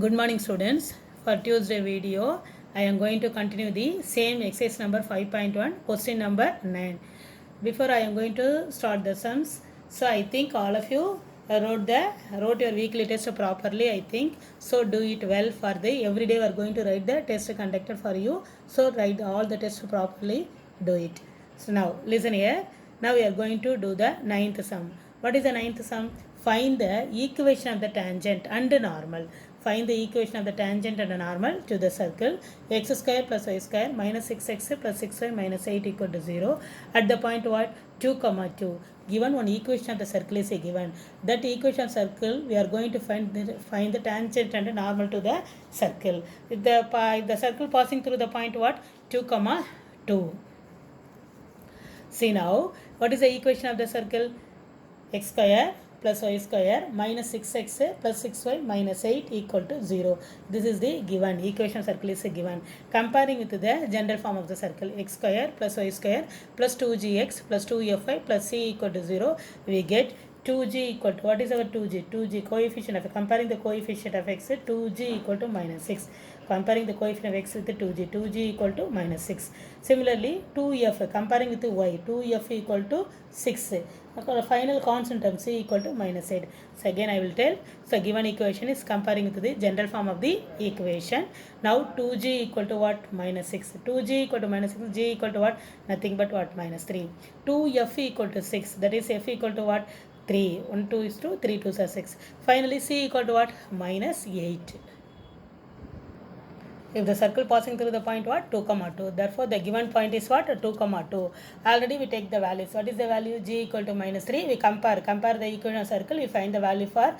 Good morning students. For Tuesday video, I am going to continue the same exercise number 5.1 question number 9. Before I am going to start the sums, so I think all of you wrote your weekly test properly, I think. So do it well for the every day we are going to write the test conducted for you. So write all the tests properly, do it. So now listen here. Now we are going to do the ninth sum. What is the ninth sum? Find the equation of the tangent and normal. Find the equation of the tangent and normal to the circle x square plus y square minus 6x plus 6y minus 8 equal to 0 at the point what 2 comma 2. Given one equation of the circle is a given. That equation of circle we are going to find the tangent and normal to the circle. If the circle passing through the point what 2 comma 2. See now what is the equation of the circle? X square plus y square minus 6x plus 6y minus 8 equal to 0. This is the given. Equation of circle is a given. Comparing with the general form of the circle x square plus y square plus 2gx plus 2fy plus c equal to 0, we get 2g equal to, what is our 2g? 2g coefficient of, comparing the coefficient of x, 2g equal to minus 6. Comparing the coefficient of x with 2g, 2g equal to minus 6. Similarly, 2f, comparing with y, 2f equal to 6. Final constant term c equal to minus 8. So again I will tell, so given equation is comparing with the general form of the equation. Now 2g equal to what? Minus 6. 2g equal to minus 6, g equal to what? Nothing but what? Minus 3. 2f equal to 6, that is f equal to what? 3. 1, 2 is 2, 3 2s are 6. Finally c equal to what? Minus 8. If the circle passing through the point what? 2 comma 2. Therefore the given point is what? 2 comma 2. Already we take the values. What is the value? G equal to minus 3. We compare the equation of circle. We find the value for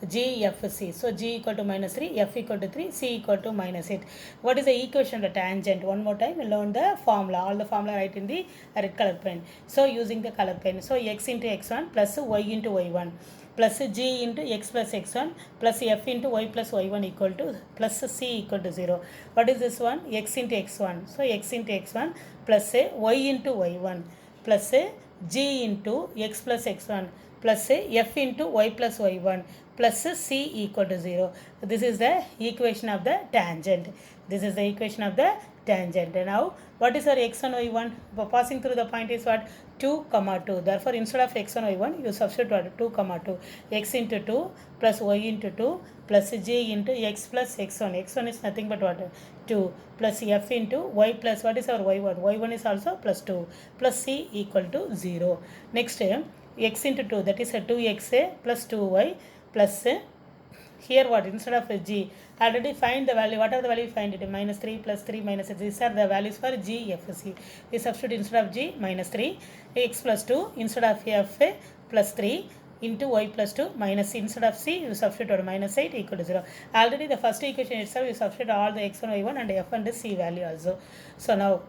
G, F, C. So G equal to minus 3, F equal to 3, C equal to minus 8. What is the equation of the tangent? One more time, we learn the formula. All the formula write in the red color pen. So using the color pen. So x into x1 plus y into y1 plus g into x plus x1 plus f into y plus y1 equal to plus c equal to 0. What is this one? X into x1. So x into x1 plus y into y1 plus g into x plus x1 plus f into y plus y1 plus c equal to 0. This is the equation of the tangent. This is the equation of the tangent. Now what is our x1 y1? Passing through the point is what? 2 comma 2. Therefore instead of x1 y1 you substitute what? 2 comma 2. X into 2 plus y into 2 plus j into x plus x1. x1 is nothing but what? 2 plus f into y plus, what is our y1? y1 is also plus 2 plus c equal to 0. Next x into 2, that is a 2x plus 2y plus here what? Instead of g, already find the value. What are the value? Find it. Minus 3 plus 3 minus 6. These are the values for g, f, c. We substitute instead of g minus 3, x plus 2 instead of f plus 3 into y plus 2 minus instead of c you substitute minus 8 equal to 0. Already the first equation itself you substitute all the x1, y1 and f and c value also. So now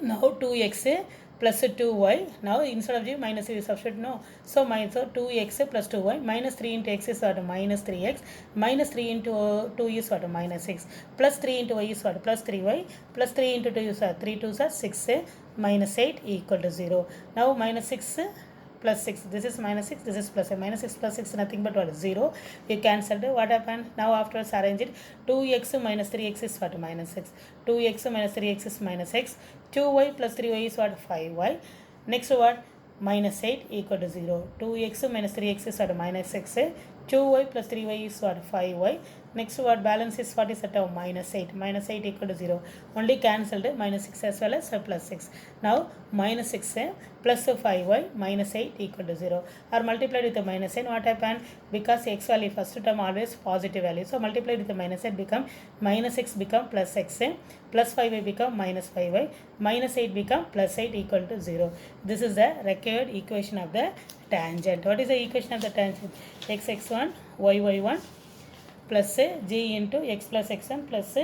2x plus 2y. Now instead of g minus you substitute no. So minus 2x plus 2y minus 3 into x is what? Minus 3x minus 3 into 2 is what? Minus 6 plus 3 into y is what? Plus 3y plus 3 into 2 is what? 3 2s are 6 minus 8 equal to 0. Now minus 6 plus 6, this is minus 6, this is plus minus 6 plus 6 nothing but what? 0. You cancelled. What happened? Now afterwards arrange it. 2x minus 3x is what? Minus 6. 2x minus 3x is minus x. 2y plus 3y is what? 5y. Next what? Minus 8 equal to 0. 2x minus 3x is what? Minus x. 2y plus 3y is what? 5y. Next what? Balance is what is the term? Minus 8. Minus 8 equal to 0. Only cancelled. Minus 6 as well as plus 6. Now minus 6 plus 5y minus 8 equal to 0. Or multiplied with the minus 8. What happened? Because x value first term always positive value. So multiplied with the minus 8 become minus 6 become plus x. Plus 5y become minus 5y. Minus 8 become plus 8 equal to 0. This is the required equation of the tangent. What is the equation of the tangent? X x1 y y1 plus g into x plus x1 plus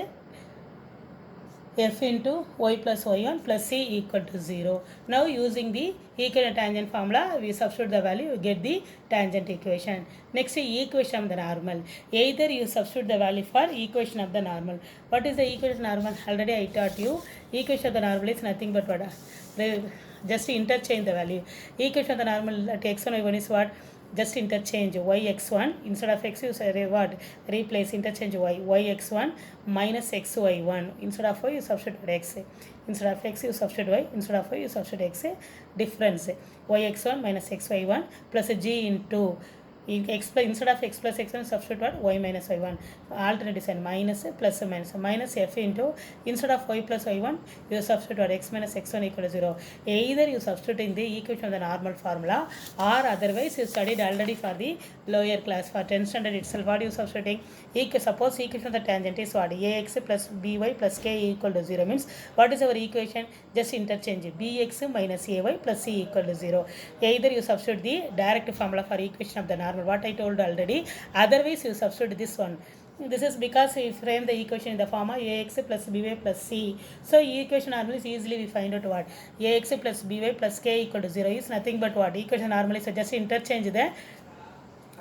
f into y plus y1 plus c equal to 0. Now using the equivalent tangent formula, we substitute the value, you get the tangent equation. Next equation of the normal. Either you substitute the value for equation of the normal. What is the equation of normal? Already I taught you. Equation of the normal is nothing but what? Just interchange the value. Equation of the normal at x1 y1 is what? just interchange yx1 instead of x you say what, replace interchange yx1 minus xy1 instead of y you substitute x, instead of x you substitute y, instead of y you substitute x, difference yx1 minus xy1 plus g into x plus, instead of x plus x1 substitute what, y minus y1, alternate sign minus plus minus f into, instead of y plus y1 you substitute what, x minus x1 equal to 0. Either you substitute in the equation of the normal formula or otherwise you studied already for the lower class for 10th standard itself. What you substituting? Suppose equation of the tangent is what, ax plus by plus k equal to 0 means what is our equation? Just interchange bx minus ay plus c equal to 0. Either you substitute the direct formula for equation of the normal, what I told already, otherwise you substitute this one. This is because we frame the equation in the form of ax plus by plus c. So equation normal is easily we find out what, ax plus by plus k equal to 0 is nothing but what, equation normal is just interchange the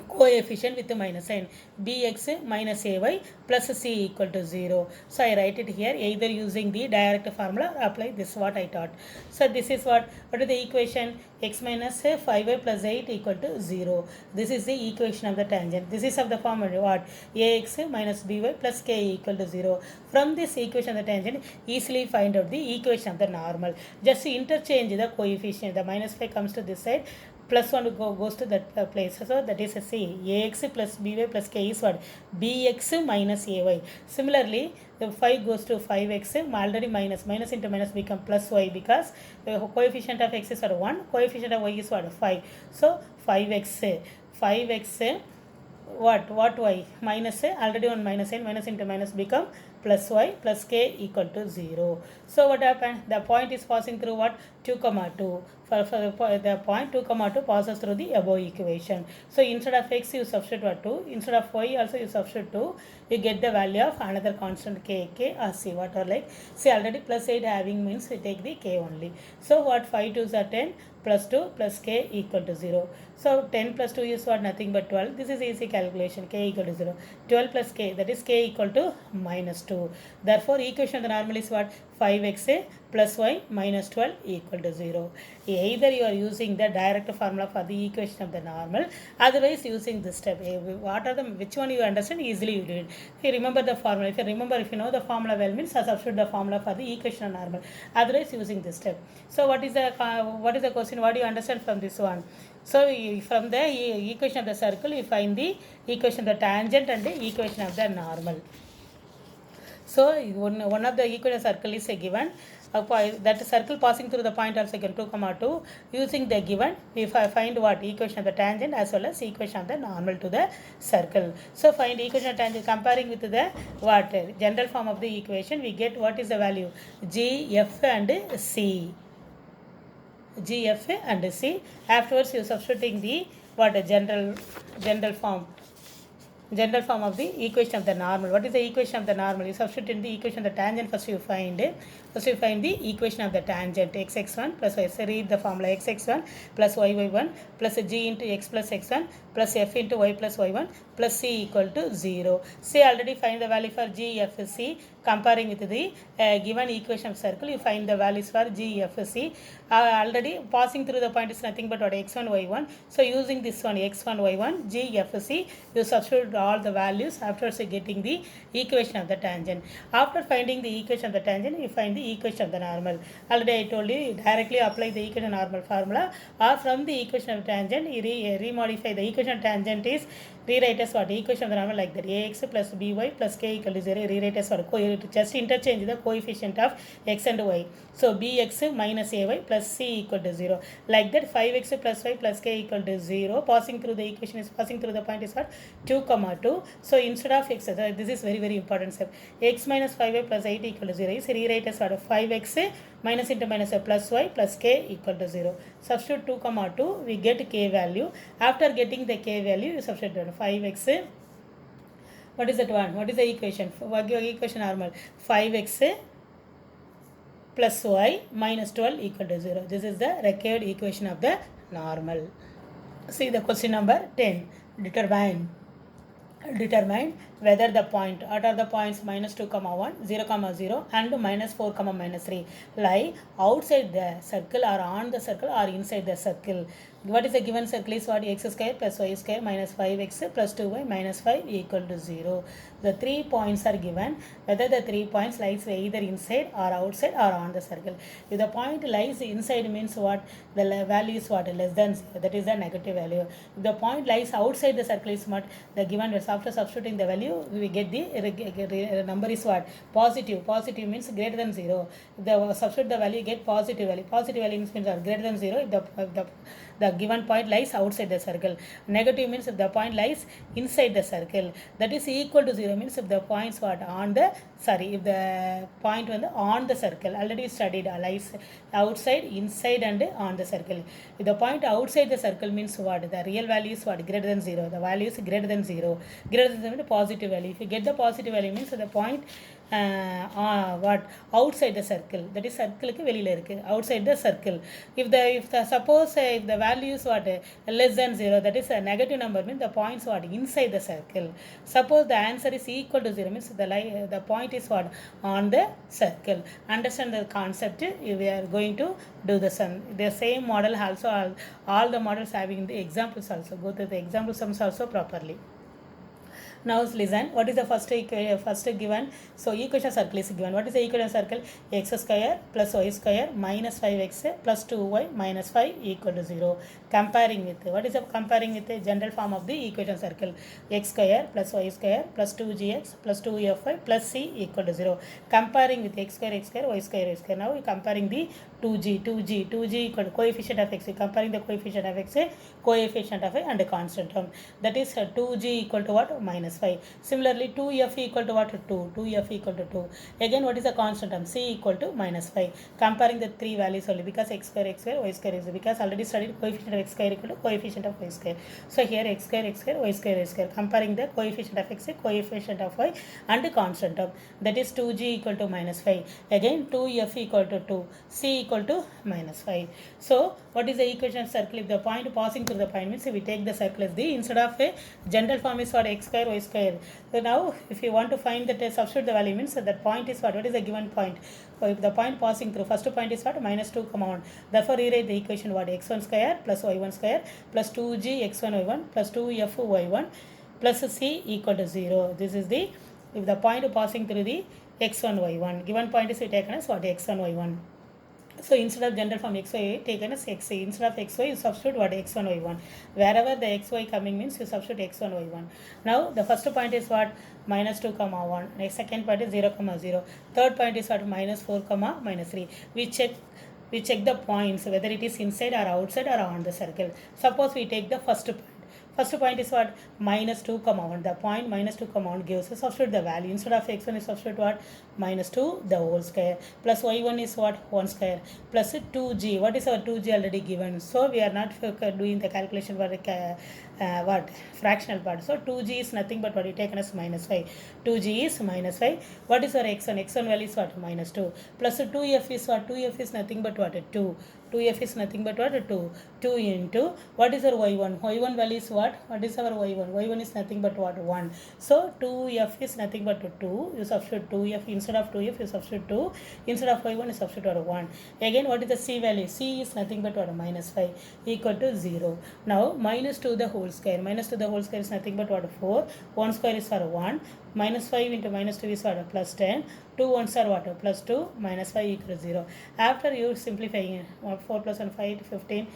coefficient with the minus sign, bx minus ay plus c equal to 0. So I write it here either using the direct formula or apply this what I taught. So this is what is the equation, x minus 5y plus 8 equal to 0. This is the equation of the tangent. This is of the form of what, ax minus by plus k equal to 0. From this equation of the tangent easily find out the equation of the normal. Just interchange the coefficient, the minus 5 comes to this side, plus 1 goes to that place. So that is a c. ax plus by plus k is what, bx minus ay. Similarly, the 5 goes to 5x, already minus into minus become plus y because the coefficient of x is what, 1, coefficient of y is what, 5. So 5x what y minus already on minus n, minus into minus become plus y plus k equal to 0. So what happened? The point is passing through what, 2 comma 2. For the point 2 comma 2 passes through the above equation. So instead of x you substitute what, 2, instead of y also you substitute 2, you get the value of another constant k or c, what are like, see already plus 8 having means we take the k only. So what, 5 2s are 10 plus 2 plus k equal to 0. So 10 plus 2 is what, nothing but 12. This is easy calculation, k equal to 0. 12 plus k, that is k equal to minus 2. Therefore equation of the normal is what, 5x plus y minus 12 equal to 0. Either you are using the direct formula for the equation of the normal, otherwise using this step. What are the, which one you understand, easily you do it. If you remember the formula, if you know the formula well means substitute the formula for the equation of normal, otherwise using this step. So what is the question, what do you understand from this one? So from the equation of the circle you find the equation of the tangent and the equation of the normal. So one of the equation circle is a given. That circle passing through the point also given 2 comma 2. Using the given, if I find what, equation of the tangent as well as equation of the normal to the circle. So find equation of tangent comparing with the what, general form of the equation, we get what is the value, g, f and c. G, f and c. Afterwards you substituting the what, general form of the equation of the normal. What is the equation of the normal? You substitute in the equation of the tangent. First you find the equation of the tangent, xx1 plus y. So read the formula, xx1 plus yy1 plus g into x plus x1 plus f into y plus y1 plus c equal to 0. See already find the value for g, f, c. Comparing with the given equation of circle, you find the values for g, f, c. Already passing through the point is nothing but what, x1, y1. So using this one, x1, y1, g, f, c, you substitute all the values after getting the equation of the tangent. After finding the equation of the tangent, you find the equation of the normal. Already I told you directly apply the equation of normal formula, or from the equation of tangent you remodify the equation of tangent is rewrite as what, equation of the normal like that, ax plus by plus k equal to 0, rewrite as what, just interchange the coefficient of x and y. So bx minus ay plus c equal to 0, like that 5x plus y plus k equal to 0. Passing through the equation is passing through the point is what, 2 comma 2. So instead of x, this is very important step, x minus 5y plus 8 equal to 0 is rewrite as what, 5x minus into minus plus y plus k equal to 0. Substitute 2 comma 2, we get k value. After getting the k value, you substitute 5x. What is that one? What is the equation? Equation normal, 5x plus y minus 12 equal to 0. This is the required equation of the normal. See the question number 10. Determine whether the point, what are the points, minus 2 comma 1, 0 comma 0 and minus 4 comma minus 3 lie outside the circle or on the circle or inside the circle. What is the given circle is what? X square plus y square minus 5x plus 2y minus 5 equal to 0. The 3 points are given. Whether the 3 points lies either inside or outside or on the circle. If the point lies inside means what? The value is what? Less than 0. That is the negative value. If the point lies outside the circle is what? The given value. After substituting the value, we get the number is what? Positive. Positive means greater than 0. If the substitute the value, get positive value. Positive value means greater than 0 if the given point lies outside the circle. Negative means if the point lies inside the circle. That is equal to 0 means if the points what? On the, if the point on the circle. Already studied lies outside, inside and on the circle. If the point outside the circle means what? The real value is what? Greater than 0. The value is greater than 0. Greater than 0 means positive value. If you get the positive value means the point what? Outside the circle. That is circle outside the circle. If the suppose if the value is what? Less than 0, that is a negative number means the points what? Inside the circle. Suppose the answer is equal to 0 means the point is what? On the circle. Understand the concept. We are going to do the same model also. All the models having the examples also. Go through the example sums also properly. Now listen, what is the first given? So equation circle is given. What is the equation circle? X square plus y square minus 5x plus 2y minus 5 equal to 0. Comparing with, what is the comparing with the general form of the equation circle? X square plus y square plus 2gx plus 2fy plus c equal to 0. Comparing with x square, y square, y square. Now we are comparing the 2g equal to coefficient of x. Comparing the coefficient of x, coefficient of y and constant term. That is 2g equal to what? Minus 5. Similarly, 2f equal to what? 2. 2f equal to 2. Again, what is the constant term? C equal to minus 5. Comparing the three values only because x square, y square is because already studied coefficient of x square equal to coefficient of y square. So here x square, y square, y square. Comparing the coefficient of x, coefficient of y and constant term. That is 2g equal to minus 5. Again, 2f equal to 2. C equal to minus 5. So what is the equation of circle? If the point passing through the point means we take the circle as the, instead of a general form is what? X square, y square. So now if you want to find that substitute the value means that point is what? What is the given point? So if the point passing through, first point is what? Minus 2, 1. Therefore rewrite the equation what? X1 square plus y1 square plus 2g x1 y1 plus 2f y1 plus c equal to 0. This is the, if the point passing through the x1 y1. Given point is taken as what? X1 y1. So instead of general form xy taken as xy. Instead of xy you substitute what? X1 y1. Wherever the xy coming means you substitute x1 y1. Now the first point is what? Minus 2, 1. Next second point is 0, 0. Third point is what? Minus 4, minus 3. We check the points whether it is inside or outside or on the circle. Suppose we take the first point. First point is what? Minus 2, 1. The point minus 2, 1 gives us substitute the value. Instead of x1 is substitute what? Minus 2 the whole square. Plus y1 is what? 1 square. Plus 2g. What is our 2g already given? So we are not doing the calculation for what? Fractional part. So 2g is nothing but what? We taken as minus 5. 2g is minus 5. What is our x1? x1 value is what? Minus 2. Plus 2f is what? 2f is nothing but what? 2. 2f is nothing but what? 2. 2 into, what is our y1? y1 value is what? What is our y1? y1 is nothing but what? 1. So 2f is nothing but 2. You substitute 2f. Instead of 2f you substitute 2. Instead of y1 you substitute 1. Again, what is the c value? C is nothing but what? Minus 5 equal to 0. Now minus 2 the whole square. Minus 2 the whole square is nothing but what? 4. 1 square is for 1. Minus 5 into minus 2 is what? Plus 10. 2 ones are what? Plus 2. Minus 5 equal to 0. After you simplifying 4 plus 1 5 15.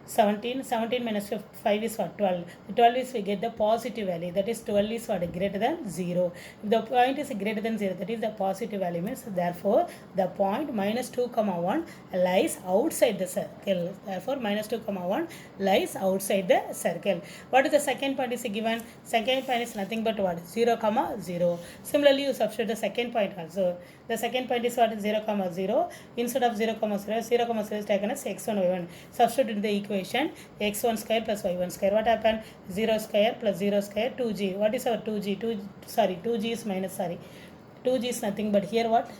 17 minus 5 is what? 12. 12 is we get the positive value, that is 12 is what? Greater than 0. If the point is greater than 0, that is the positive value means therefore the point minus 2, 1 lies outside the circle. Therefore minus 2, 1 lies outside the circle. What is the second point is given? Second point is nothing but what? 0, 0. Similarly you substitute the second point also. The second point is what? 0, 0. Instead of 0, 0, 0 is taken as x1 y1. Substitute in the equation x1 square plus y1 square. What happened? 0 square plus 0 square 2g. What is our 2g? 2g is minus 2g is nothing but here what?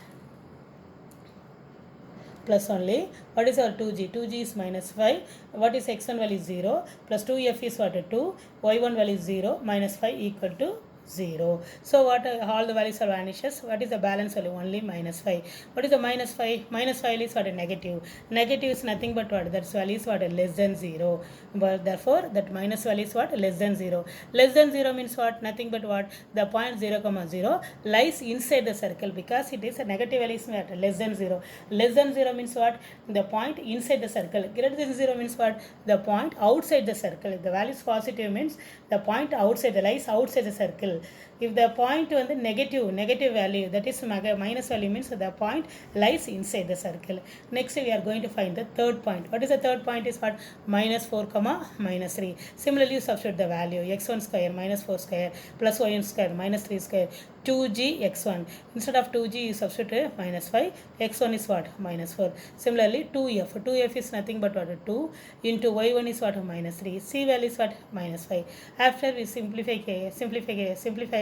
Plus only. What is our 2g? 2g is minus 5. What is x1 value? 0 plus 2f is what? 2. y1 value is 0 minus 5 equal to 0. So what all the values are vanishes. What is the balance value? Only minus 5. What is the minus 5? Minus 5 is what? A negative. Negative is nothing but what? That value is what? Less than 0. But therefore that minus value is what? Less than 0. Less than 0 means what? Nothing but what? The point 0 comma 0 lies inside the circle because it is a negative value is what? Less than 0. Less than 0 means what? The point inside the circle. Greater than 0 means what? The point outside the circle. If the value is positive means the point outside the lies outside the circle. If the point வந்து negative value, that is minus value means the point lies inside the circle. Next we are going to find the third point. What is the third point is what? Minus 4 comma minus 3. Similarly you substitute the value x1 square minus 4 square plus y1 square minus 3 square 2g x1. Instead of 2g you substitute minus 5. X1 is what? Minus 4. Similarly 2f. 2f is nothing but what? 2 into y1 is what? Minus 3. C value is what? Minus 5. After we simplified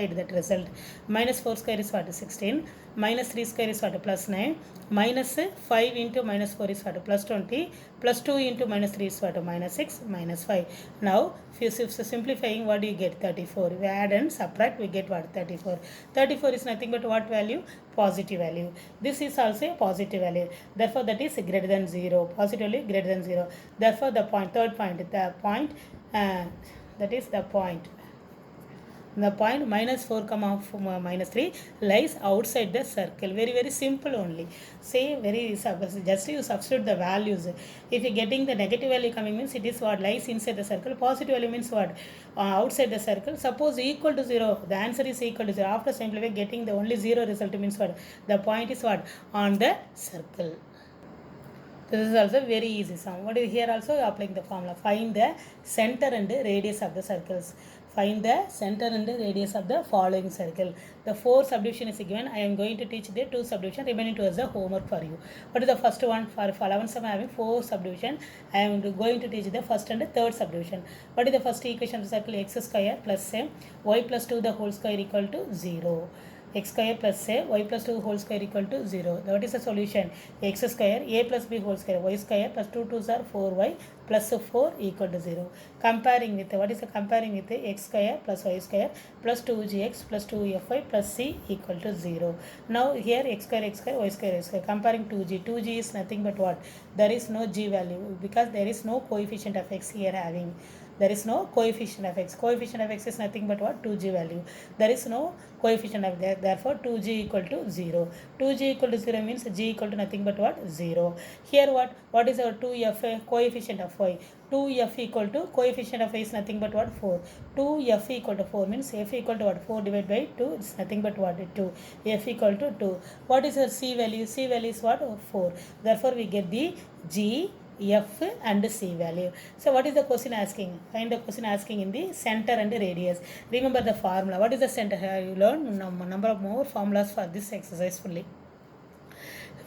that result. Minus 4 square is what? 16. Minus 3 square is what? Plus 9. Minus 5 into minus 4 is what? Plus 20. Plus 2 into minus 3 is what? Minus 6. Minus 5. Now if you simplifying, what do you get? 34. We add and subtract, we get what? 34. 34 is nothing but what value? Positive value. This is also a positive value. Therefore that is greater than 0. Positively greater than 0. Therefore the point, third point, the point that is the point. The point minus 4 comma minus 3 lies outside the circle. Very simple only. Say just you substitute the values. If you getting the negative value coming means it is what? Lies inside the circle. Positive value means what? Outside the circle. Suppose equal to 0. The answer is equal to 0. After simplifying, getting the only 0 result means what? The point is what? On the circle. This is also very easy sum. What is here also applying the formula. Find the center and radius of the circles. Find the center and radius of the following circle. The 4 subdivision is given. I am going to teach the 2 subdivision. Remaining 2 as the homework for you. What is the first one? For 11 sum I am having 4 subdivision. I am going to teach the first and third subdivision. What is the first equation of the circle? X square plus y plus 2 the whole square equal to 0. X square plus y plus 2 whole square equal to 0. What is the solution? X square a plus b whole square y square plus 2 2s are 4y plus 4 equal to 0. Comparing with, what is the comparing with x square plus y square plus 2gx plus 2fy plus c equal to 0. Now here x square y square comparing 2g. 2g is nothing but what? There is no g value because there is no coefficient of x here having. There is no coefficient of x. Coefficient of x is nothing but what? 2g value. There is no coefficient of that. Therefore 2g equal to 0. 2g equal to 0 means g equal to nothing but what? 0. Here what? What is our 2f? Coefficient of y. 2f equal to coefficient of y is nothing but what? 4. 2f equal to 4 means f equal to what? 4 divided by 2 is nothing but what? 2. F equal to 2. What is our c value? C value is what? 4. Therefore we get the g, f and c value. So what is the question asking? Find the question asking in the center and the radius. Remember the formula. What is the center? You learn number of more formulas for this exercise fully.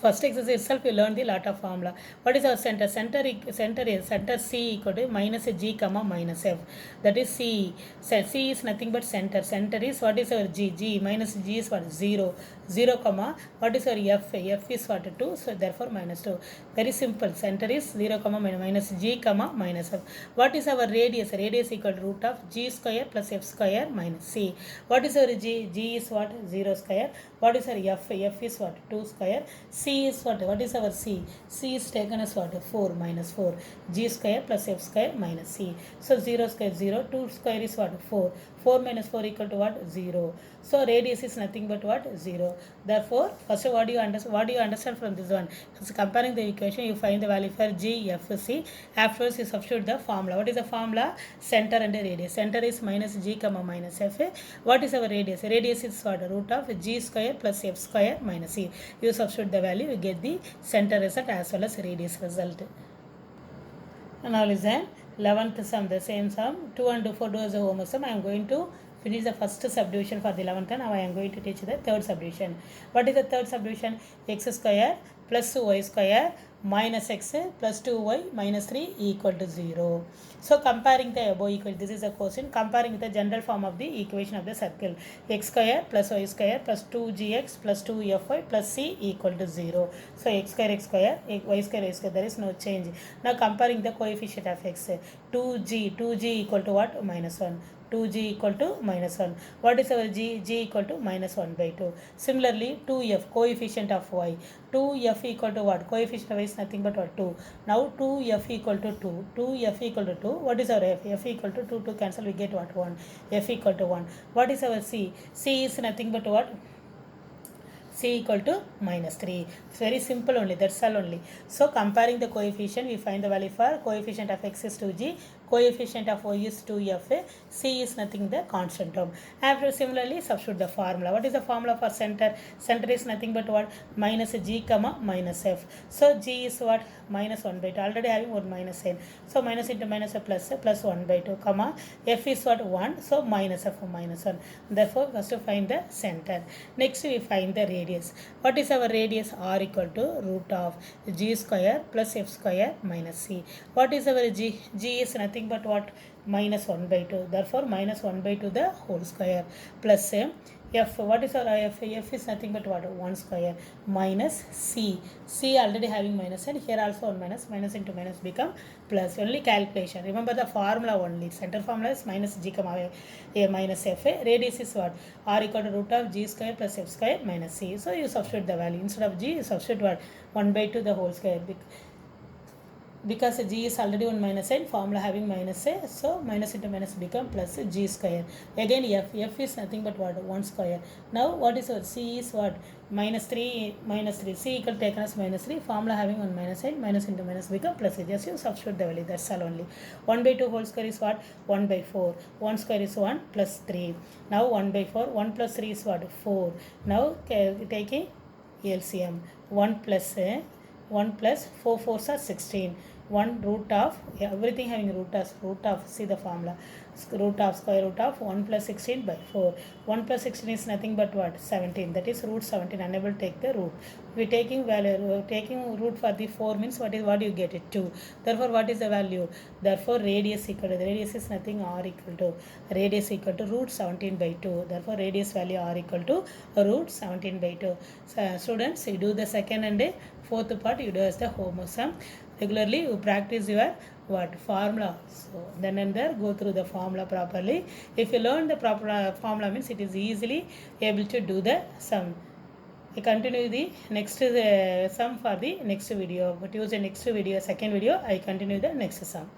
First exercise itself you learn the lot of formula. What is our center? Center C equal to minus g comma minus f. That is C. C is nothing but center. Center is what is our g? G minus g is what? 0. 0 comma what is our f? F is what? 2. So therefore minus 2. Very simple. Center is 0 comma minus g comma minus f. What is our radius? Radius equal to root of g square plus f square minus c. What is our g? G is what? 0 square. What is our f? F is what? 2 square. C is what? What is our C? C is taken as what? 4 minus 4. G square plus f square minus c. So 0 square 0. 2 square is what? 4. 4 minus 4 equal to what? 0. So radius is nothing but what? 0. Therefore, first what do you understand from this one? So comparing the equation, you find the value for G, F, C. Afterwards, you substitute the formula. What is the formula? Center and radius. Center is minus G comma minus F. What is our radius? Radius is what? Root of G square plus F square minus C. You substitute the value, you get the center result as well as radius result. And now listen, 11th sum, the same sum, 2 and 4 do as a homework sum. I am going to finish the first subdivision for the 11th and now I am going to teach the third subdivision. What is the third subdivision? X square plus y square minus x plus 2y minus 3 equal to 0. So comparing the above equation, this is a question comparing the general form of the equation of the circle. X square plus y square plus 2gx plus 2fy plus c equal to 0. So x square, y square, there is no change. Now comparing the coefficient of x, 2g equal to what? Minus 1. 2g equal to minus 1. What is our g? G equal to minus 1 by 2. Similarly, 2f, coefficient of y. 2f equal to what? Coefficient of y is nothing but what? 2. Now 2f equal to 2. 2f equal to 2. What is our f? F equal to 2 to cancel, we get what? 1. F equal to 1. What is our c? C is nothing but what? C equal to minus 3. It's very simple only, that's all only. So comparing the coefficient, we find the value for coefficient of x is 2g, coefficient of y is 2f, c is nothing the constant term. After similarly substitute the formula. What is the formula for center? Center is nothing but what? Minus g comma minus f. So g is what? Minus 1 by 2. Already having one minus sign. So minus into minus a plus 1 by 2 comma f is what? 1. So minus f minus 1. Therefore first to find the center. Next we find the radius. What is our radius? R equal to root of g square plus f square minus c. What is our g? G is nothing but what? Minus 1 by 2. Therefore minus 1 by 2 the whole square plus f. What is our f? F is nothing but what? 1 square minus c. C already having minus and here also 1 minus. Minus into minus become plus. Only calculation. Remember the formula only. Center formula is minus g comma a minus f. Radius is what? R equal to root of g square plus f square minus c. So you substitute the value. Instead of g, you substitute what? 1 by 2 the whole square. Because g is already 1 minus sign, formula having minus a, so minus into minus become plus g square. Again f is nothing but what? 1 square. Now what is our c is what? Minus 3, c equal to taken as minus 3, formula having 1 minus sign, minus into minus become plus a. Just you substitute the value, that's all only. 1 by 2 whole square is what? 1 by 4. 1 square is 1 plus 3. Now 1 by 4, 1 plus 3 is what? 4. Now taking LCM, 1 plus 4 4s are 16. 1 root of, everything having root of, see the formula, root of square root of 1 plus 16 by 4. 1 plus 16 is nothing but what? 17. That is root 17. Unable to take the root. We taking root for the 4 means what you get it? 2. Therefore what is the value? Therefore radius equal to, the radius is nothing, r equal to, radius equal to root 17 by 2. Therefore radius value r equal to root 17 by 2. Students, you do the second and fourth part, you do as the homework sum. Regularly you practice your what? Formula. So then and there go through the formula properly. If you learn the proper formula means it is easily able to do the sum. I continue the next sum for the next video. But use the next video, second video, I continue the next sum.